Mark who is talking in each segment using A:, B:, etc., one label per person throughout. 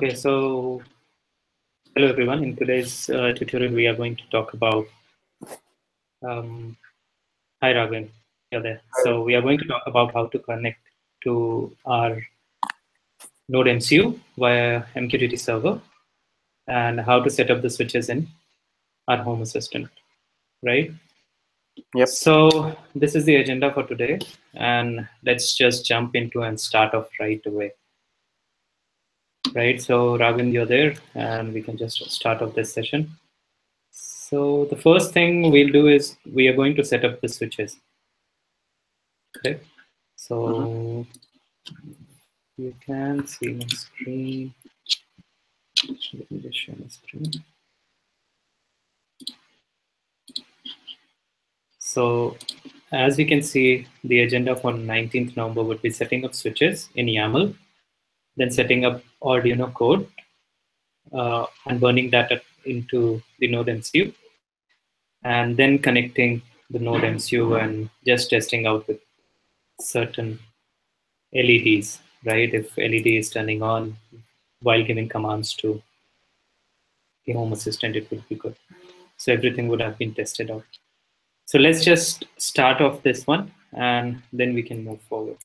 A: Okay, so hello everyone. In today's tutorial, we are going to talk about. Hi Raghavan, you're there. So we are going to talk about how to connect to our Node MCU via MQTT server and how to set up the switches in our home assistant, right?
B: Yep.
A: So this is the agenda for today, and let's just jump into and start off right away. Right, so Raghavan, you're there, and we can just start off this session. So the first thing we'll do is we are going to set up the switches. Okay, so you can see my screen. Let me just share my screen. So as you can see, the agenda for 19th November would be setting up switches in YAML, then setting up Arduino code and burning that into the Node MCU, and then connecting the Node MCU and just testing out with certain LEDs, right? If LED is turning on while giving commands to the Home Assistant, it would be good. So everything would have been tested out. So let's just start off this one and then we can move forward,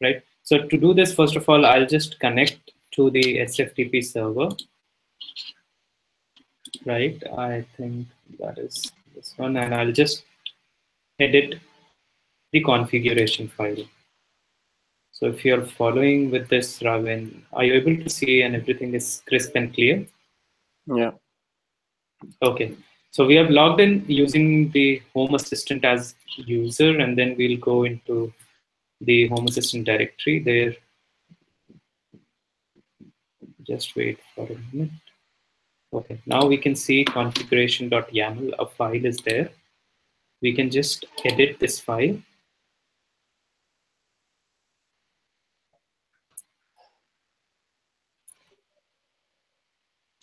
A: right? So to do this, first of all, I'll just connect to the SFTP server, right? I think that is this one, and I'll just edit the configuration file. So if you're following with this, Raven, are you able to see and everything is crisp and clear?
B: Yeah.
A: Okay. So we have logged in using the Home Assistant as user, and then we'll go into the Home Assistant directory there. Just wait for a minute. Okay, now we can see configuration.yaml, a file is there. We can just edit this file.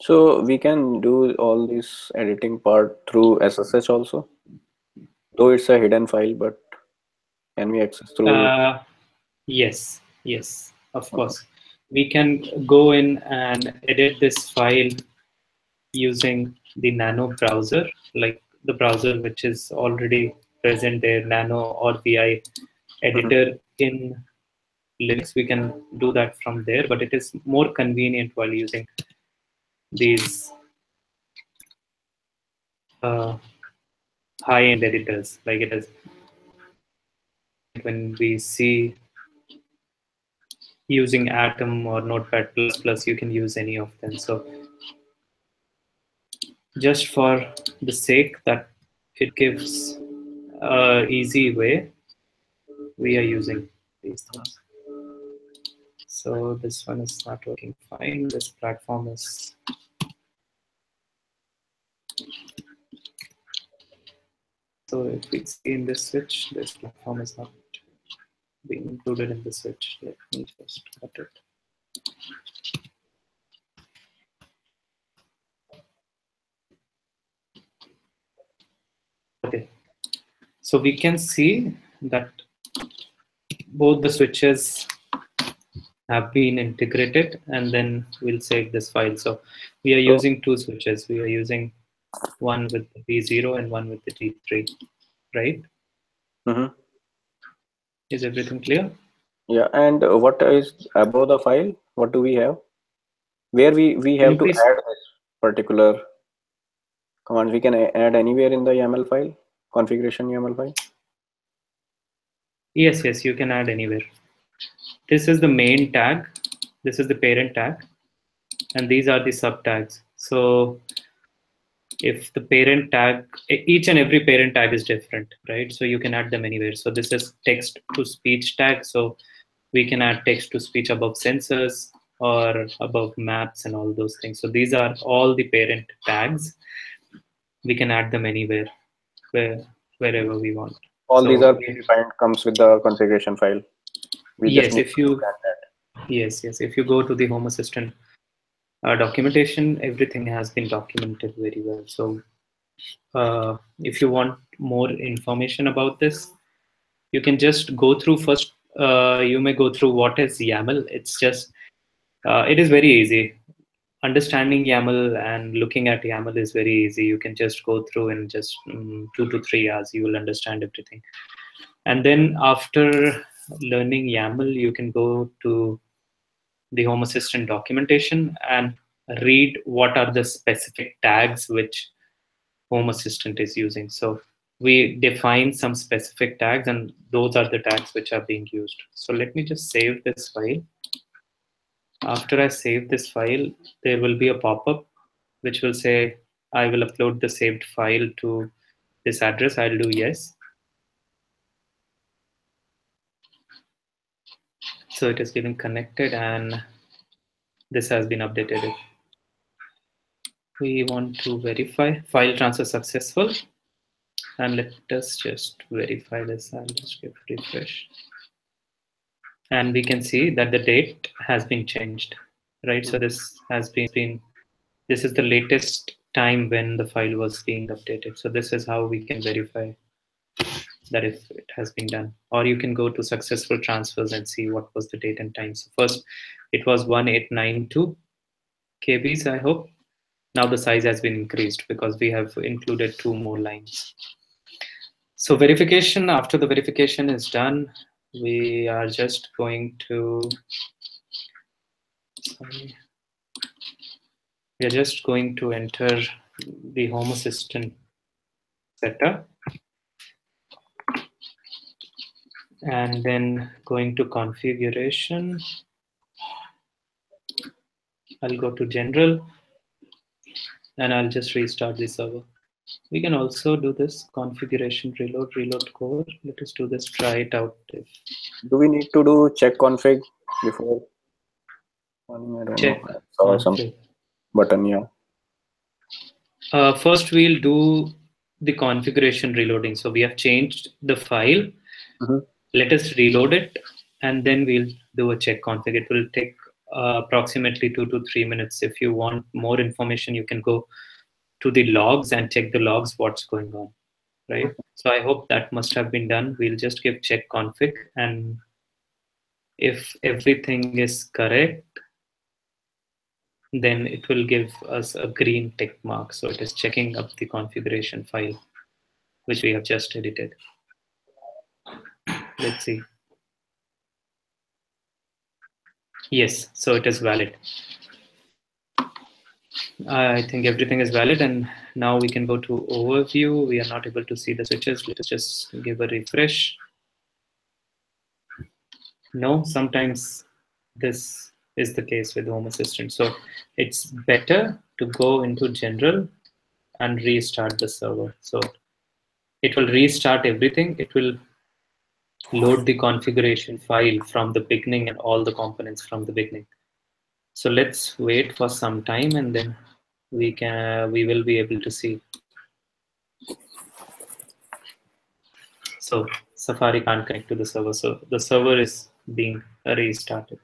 B: So we can do all this editing part through SSH also, though it's a hidden file, but can we access through?
A: Yes, of course. We can go in and edit this file using the Nano browser, like the browser which is already present there, Nano or VI editor in Linux. We can do that from there, but it is more convenient while using these high-end editors, like it is when we see using Atom or Notepad++, you can use any of them. So just for the sake that it gives an easy way, we are using these things. So this one is not working fine. This platform is. So if we see in this switch, this platform is not being included in the switch. Let me just cut it. Okay, so we can see that both the switches have been integrated, and then we'll save this file. So we are using two switches. We are using one with the B0 and one with the T3, right? Is everything clear?
B: Yeah, and what is above the file? What do we have? Where we have to add this particular command? We can add anywhere in the YAML file, configuration YAML file?
A: Yes, you can add anywhere. This is the main tag. This is the parent tag. And these are the sub tags. So if the parent tag, each and every parent tag is different, right? So you can add them anywhere. So this is text to speech tag. So we can add text to speech above sensors or above maps and all those things. So these are all the parent tags. We can add them anywhere, wherever we want.
B: All these are predefined, comes with the configuration file.
A: Yes, if you go to the Home Assistant documentation, everything has been documented very well. So if you want more information about this, you can just go through first. You may go through what is YAML. It's just, it is very easy. understanding YAML and looking at YAML is very easy. You can just go through in just 2 to 3 hours, you will understand everything. And then after learning YAML, you can go to the Home Assistant documentation and read what are the specific tags which Home Assistant is using. So we define some specific tags, and those are the tags which are being used. So let me just save this file. After I save this file, there will be a pop-up which will say, I will upload the saved file to this address. I'll do yes. So it is getting connected and this has been updated. We want to verify file transfer successful. And let us just verify this. I'll just give refresh. And we can see that the date has been changed, right? So this has been, this is the latest time when the file was being updated. So this is how we can verify that if it has been done. Or you can go to successful transfers and see what was the date and time. So first it was 1892 KBs, I hope. Now the size has been increased because we have included 2 more lines. So verification, after the verification is done, we are just going to, we are just going to enter the Home Assistant setup and then going to configuration. I'll go to general and I'll just restart the server. We can also do this configuration reload core. Let us do this, try it out.
B: Do we need to do check config before? I don't
A: check
B: know. I saw some button, yeah.
A: First, we'll do the configuration reloading. So we have changed the file. Let us reload it, and then we'll do a check config. It will take approximately 2 to 3 minutes. If you want more information, you can go to the logs and check the logs, what's going on, right? So I hope that must have been done. We'll just give check config, and if everything is correct, then it will give us a green tick mark. So it is checking up the configuration file, which we have just edited. Let's see. Yes, so it is valid. I think everything is valid, and now we can go to overview. We are not able to see the switches. Let us just give a refresh. No, sometimes this is the case with Home Assistant. So it's better to go into general and restart the server. So it will restart everything. It will load the configuration file from the beginning and all the components from the beginning. So let's wait for some time and then we will be able to see. So Safari can't connect to the server. So the server is being restarted.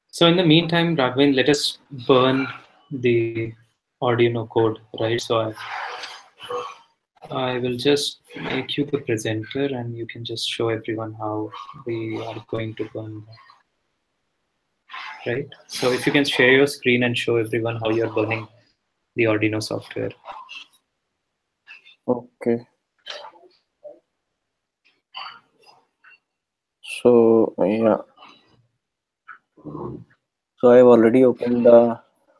A: So in the meantime, Raghavan, let us burn the Arduino code, right? So I will just make you the presenter and you can just show everyone how we are going to burn that, right? So if you can share your screen and show everyone how you're burning the Arduino software.
B: Okay. So, yeah. So I've already opened the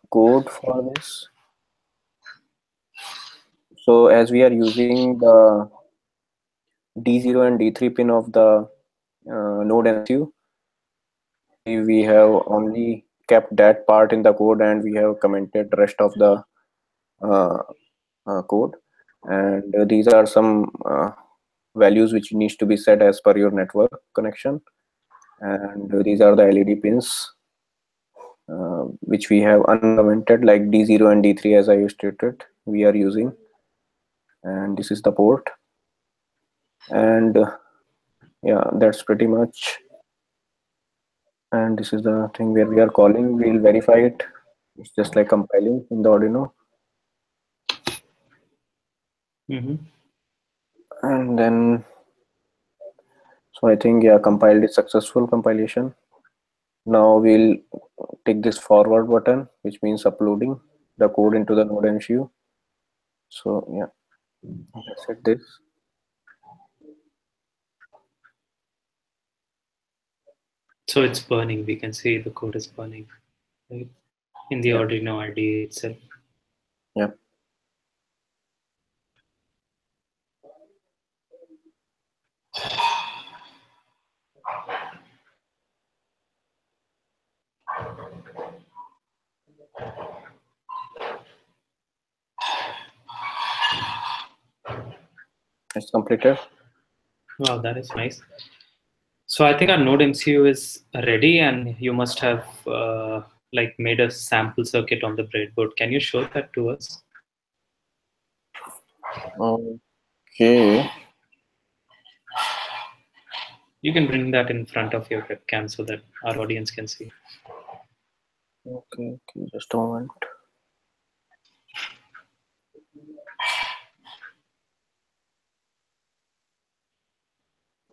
B: code for this. So as we are using the D0 and D3 pin of the node MCU, we have only kept that part in the code and we have commented the rest of the code. And these are some values which needs to be set as per your network connection. And these are the LED pins which we have uncommented, like D0 and D3 as I stated we are using. and this is the port, and yeah, that's pretty much. And this is the thing where we are calling. We'll verify it. It's just like compiling in the Arduino. And then, so I think, yeah, compiled is successful compilation. Now we'll take this forward button, which means uploading the code into the node MCU. So yeah, let's hit this.
A: So it's burning. We can see the code is burning, right? In the Arduino IDE itself.
B: Yeah. It's completed.
A: Wow, that is nice. So I think our node MCU is ready, and you must have like made a sample circuit on the breadboard. Can you show that to us?
B: Okay.
A: You can bring that in front of your webcam so that our audience can see.
B: Okay, just a moment.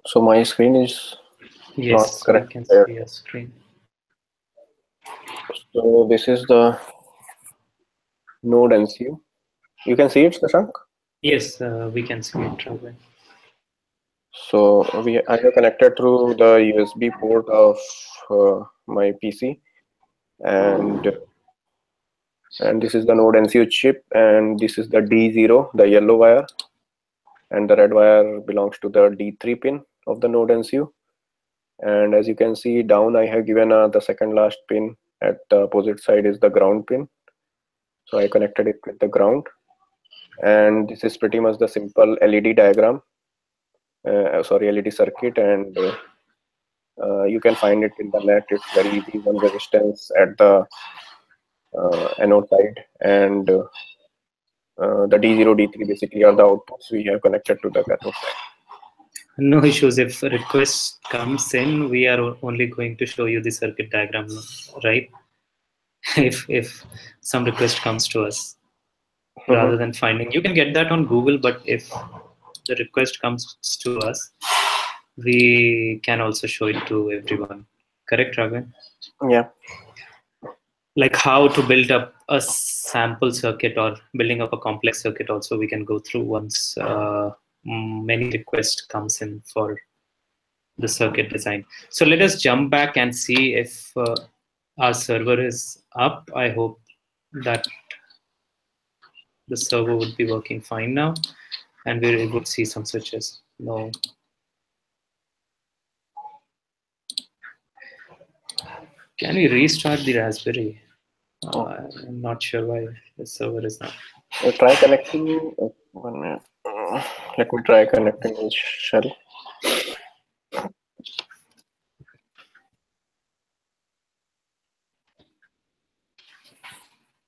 B: So my screen is not correct.
A: We can see your screen.
B: So this is the node MCU. You can see it, Shashank?
A: Yes, we can see it, Robin.
B: So I have connected through the USB port of my PC, and this is the node MCU chip, and this is the D0, the yellow wire, and the red wire belongs to the D3 pin of the node MCU. And as you can see down, I have given the second last pin at the opposite side is the ground pin. So I connected it with the ground, and this is pretty much the simple LED diagram. LED circuit, and you can find it in the net. It's very easy. One resistance at the anode side, and the D0, D3 basically are the outputs we have connected to the cathode side.
A: No issues. If a request comes in, we are only going to show you the circuit diagram, right? if some request comes to us, rather than finding, you can get that on Google, but if the request comes to us, we can also show it to everyone. Correct, Raghavan?
B: Yeah.
A: Like how to build up a sample circuit or building up a complex circuit also we can go through once many requests comes in for the circuit design. So let us jump back and see if our server is up. I hope that the server would be working fine now and we're able to see some switches. No. Can we restart the Raspberry? I'm not sure why the server is not.
B: Try connecting. 1 minute. Let me try connecting this shell.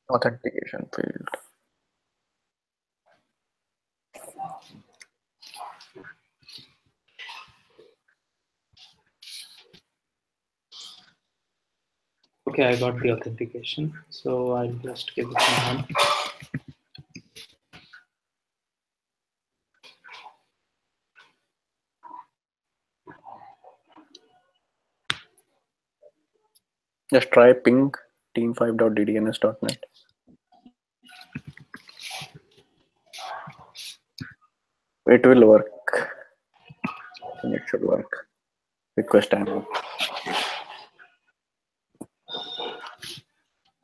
B: Authentication failed.
A: Okay, I got the authentication, so I'll just give it a moment.
B: Just try ping team5.ddns.net. It will work. It should work. Request time.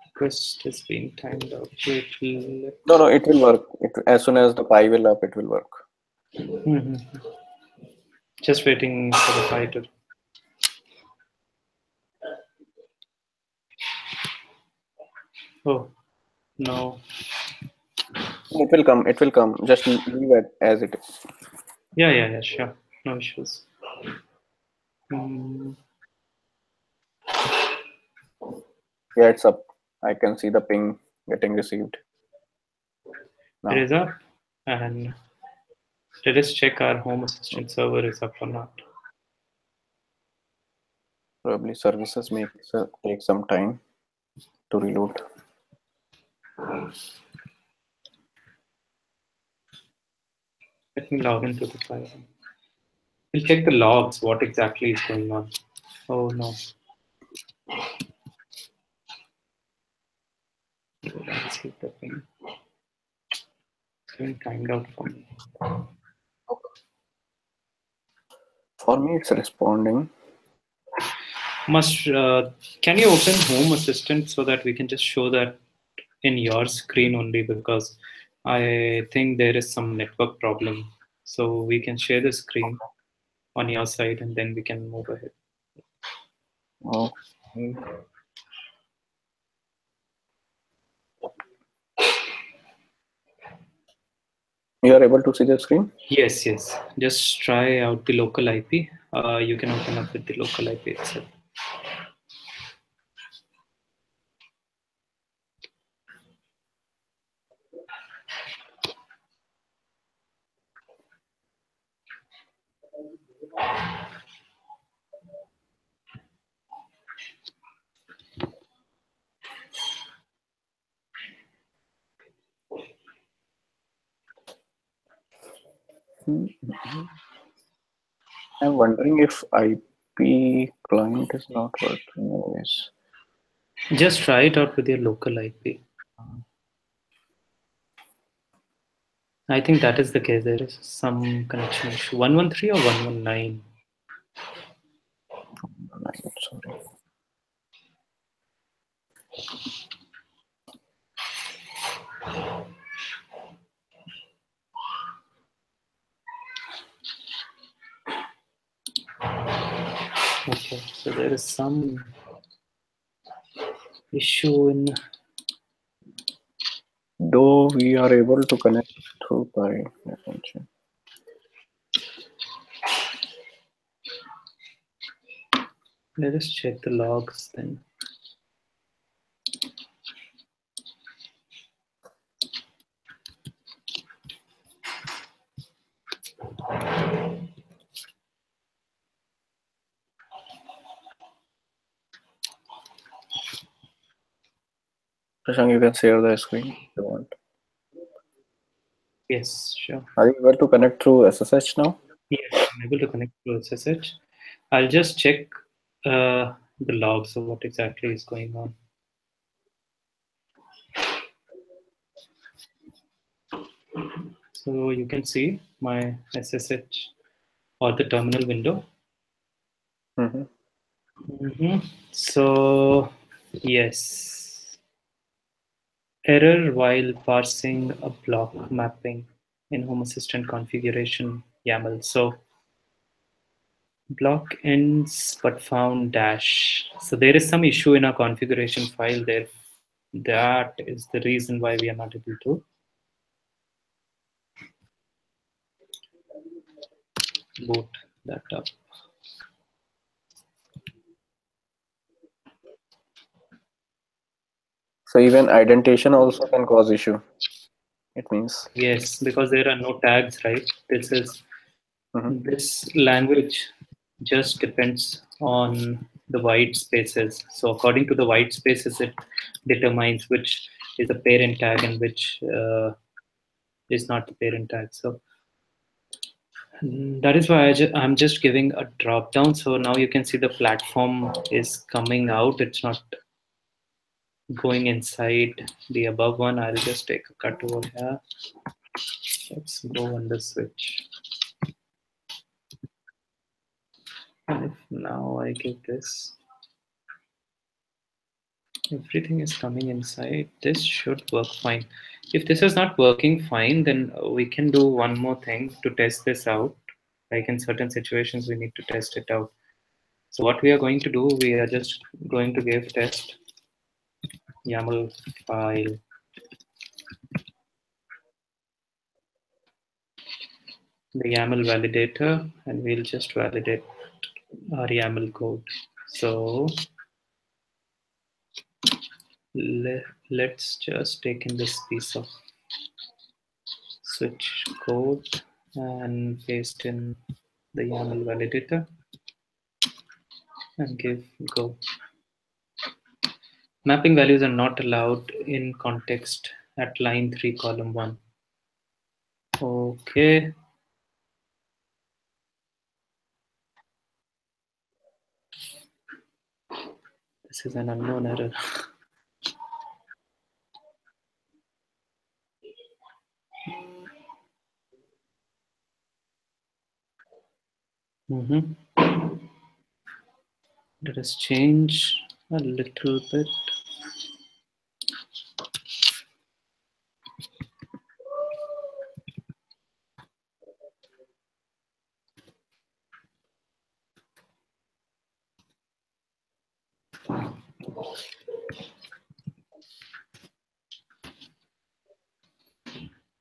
A: Request is being timed out. It will...
B: No, it will work. As soon as the pi will up, it will work.
A: Just waiting for the pi to... Oh, no.
B: It will come. It will come. Just leave it as it is.
A: Yeah, sure. No issues.
B: Yeah, it's up. I can see the ping getting received.
A: Now. It is up. And Let us check our Home Assistant server is up or not.
B: Probably services may take some time to reload.
A: Let me log into the file. We'll check the logs, what exactly is going on. Oh no. It's being timed out for me.
B: For me, it's responding.
A: Can you open Home Assistant so that we can just show that in your screen only, because I think there is some network problem. So we can share the screen on your side and then we can move ahead.
B: Okay. You are able to see the screen?
A: Yes, yes. Just try out the local IP. You can open up with the local IP itself.
B: I'm wondering if IP client is not working. Yes.
A: Just try it out with your local IP. I think that is the case. There is some connection issue. 113 or 119?
B: Sorry.
A: Okay, so there is some issue in.
B: Though we are able to connect through by attention.
A: Let us check the logs then.
B: Prashant, you can share the screen if you want.
A: Yes, sure.
B: Are you able to connect through SSH now?
A: Yes, I'm able to connect to SSH. I'll just check the logs of what exactly is going on. So you can see my SSH or the terminal window. So yes, error while parsing a block mapping in Home Assistant configuration YAML. So block ends but found dash. So there is some issue in our configuration file there. That is the reason why we are not able to boot that up.
B: So even indentation also can cause issue. It means.
A: Yes, because there are no tags, right? This is this language just depends on the white spaces. So according to the white spaces, it determines which is a parent tag and which is not the parent tag. So that is why I'm just giving a drop down. So now you can see the platform is coming out. It's not going inside the above one. I'll just take a cut over here. Let's go on the switch. And if now I give this, everything is coming inside. This should work fine. If this is not working fine, then we can do one more thing to test this out. Like in certain situations, we need to test it out. So what we are going to do, we are just going to give test YAML file. The YAML validator, and we'll just validate our YAML code. So let's just take in this piece of switch code and paste in the YAML validator and give go. Mapping values are not allowed in context at line 3, column 1. Okay. This is an unknown error. Let us change a little bit.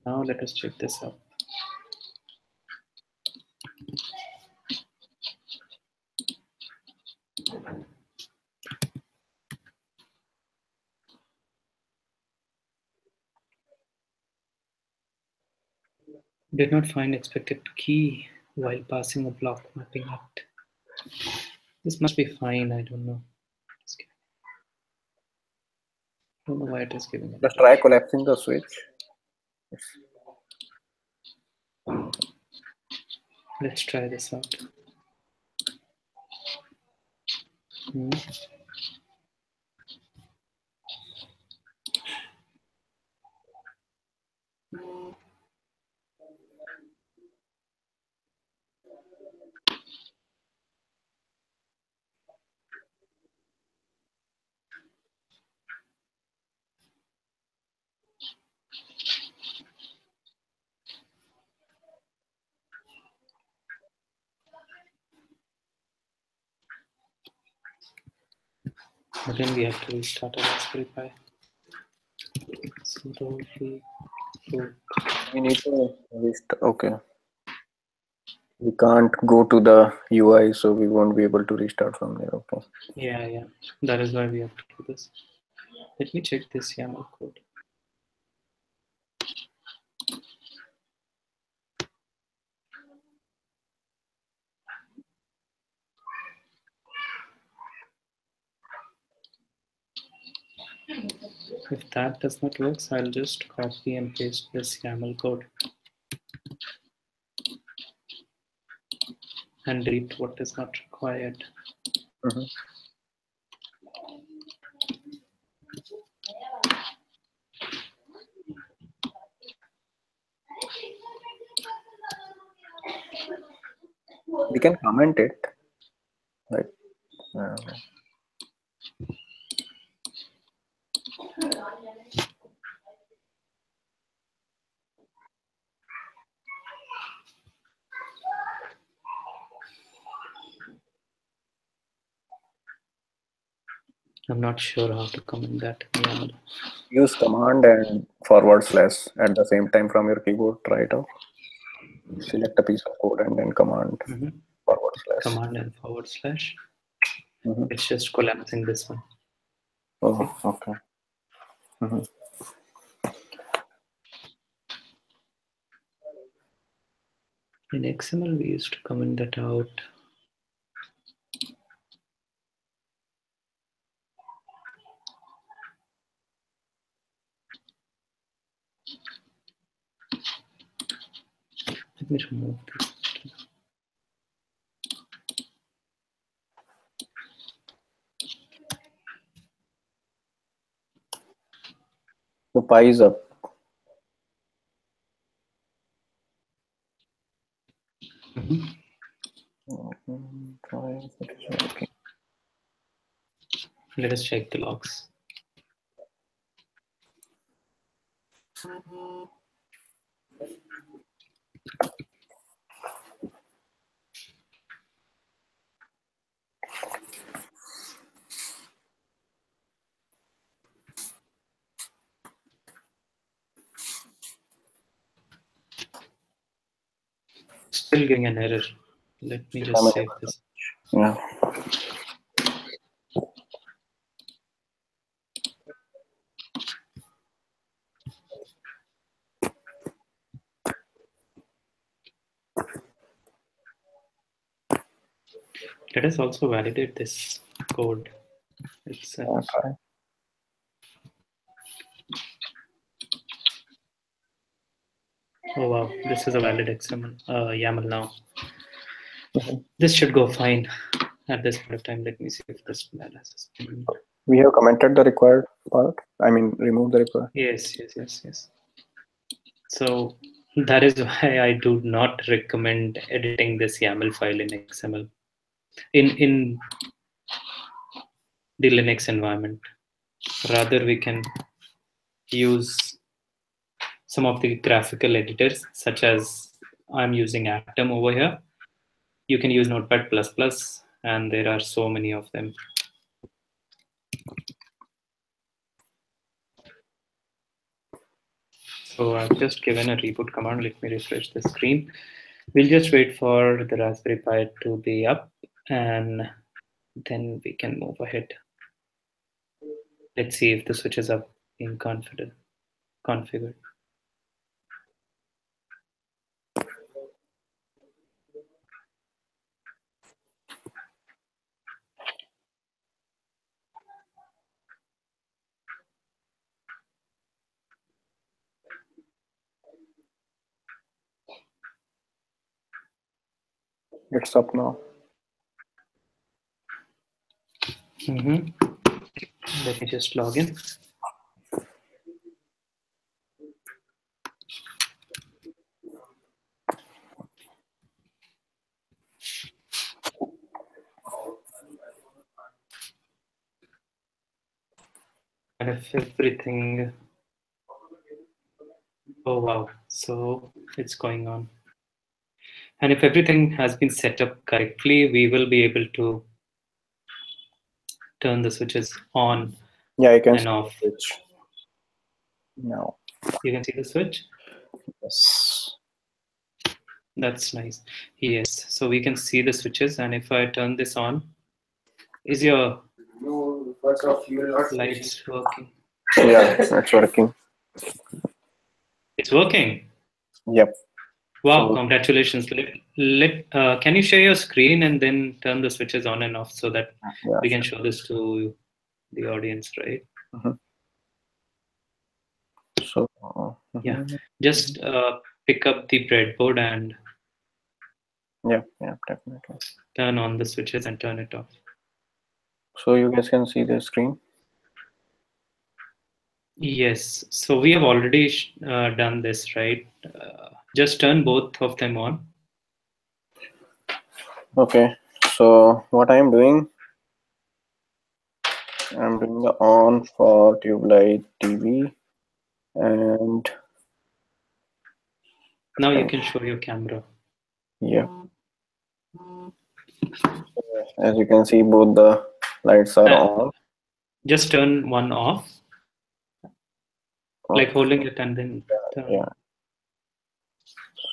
A: Now let us check this out. Did not find expected key while passing a block mapping act. This must be fine, I don't know. I don't know why it is giving it.
B: Just try collapsing the switch.
A: Let's try this out. Again, we have to restart our Raspberry Pi.
B: We need to restart. Okay. We can't go to the UI, so we won't be able to restart from there. Okay.
A: Yeah. That is why we have to do this. Let me check this YAML code. If that does not work, I'll just copy and paste this YAML code and delete what is not required.
B: We can comment it. Right.
A: I'm not sure how to comment that.
B: Use command and / at the same time from your keyboard. Try it out. Select a piece of code and then command /
A: Command and /. It's just collapsing this one.
B: Oh, okay.
A: In XML, we used to comment that out. Let me remove this.
B: So Pi is up.
A: Let us check the logs. Still giving an error. Let me just save this.
B: Yeah.
A: Let us also validate this code itself.
B: Okay.
A: Oh wow, this is a valid XML YAML now.
B: Mhm.
A: This should go fine at this point of time. Let me see if this has been.
B: We have commented the required part. I mean, remove the required.
A: Yes. So that is why I do not recommend editing this YAML file in XML in the Linux environment. Rather, we can use some of the graphical editors, such as I'm using Atom over here. You can use Notepad++, and there are so many of them. So I've just given a reboot command. Let me refresh the screen. We'll just wait for the Raspberry Pi to be up, and then we can move ahead. Let's see if the switches are being configured.
B: It's up now.
A: Let me just log in. And if everything, oh wow, so it's going on. And if everything has been set up correctly, we will be able to turn the switches on
B: Yeah, you can
A: and off.
B: switch now.
A: You can see the switch.
B: Yes.
A: That's nice. Yes, so we can see the switches, and if I turn this on, is your lights working?
B: Yeah, it's working.
A: It's working.
B: Yep.
A: Wow,
B: So,
A: congratulations. Can you share your screen and then turn the switches on and off so that
B: yeah,
A: we can show this to the audience, right?
B: mhm. So,
A: Yeah, just pick up the breadboard and
B: yeah, definitely.
A: turn on the switches and turn it off.
B: So you guys can see the screen.
A: Yes, so we have already done this, right? Just turn both of them on.
B: Okay, so what I'm doing the on for TubeLight TV, and
A: Now you can show your camera.
B: yeah, as you can see, both the lights are on.
A: Just turn one off, like holding it and then turn.
B: Yeah.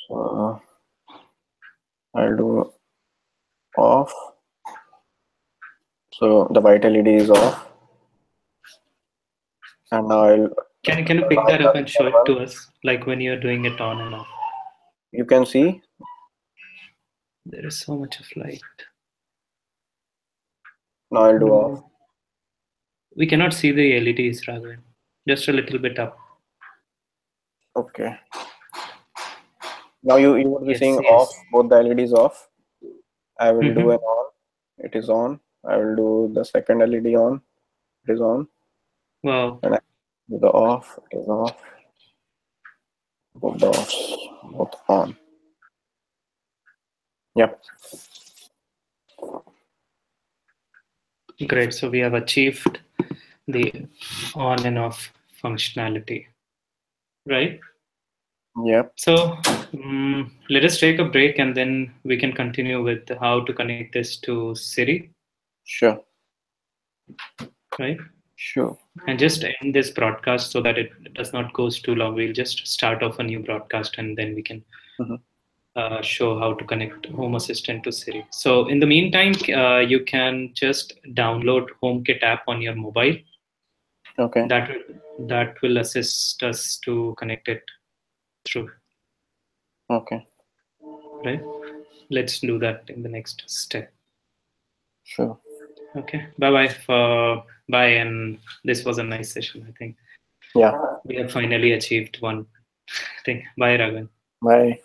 B: So I'll do off. So the white LED is off, and now I'll.
A: Can you pick that up and show it to us, like when you're doing it on and off?
B: You can see.
A: There is so much of light.
B: Now I'll do off.
A: We cannot see the LEDs, Raghavan. Just a little bit up.
B: Okay. Now you would be seeing off, both the LEDs off. I will do an on. It is on. I will do the second LED on. It is on.
A: Wow.
B: And I do the off. It is off. Both the offs, both on. Yep.
A: Great. So we have achieved the on and off functionality, right?
B: Yep.
A: So let us take a break and then we can continue with how to connect this to Siri.
B: Sure.
A: Right?
B: Sure.
A: And just end this broadcast so that it does not go too long. We'll just start off a new broadcast and then we can show how to connect Home Assistant to Siri. So in the meantime, you can just download HomeKit app on your mobile.
B: Okay.
A: That will assist us to connect it through.
B: Okay.
A: Right? Let's do that in the next step.
B: Sure.
A: Okay. Bye. And this was a nice session, I think.
B: Yeah.
A: We have finally achieved one thing. Bye, Raghavan.
B: Bye.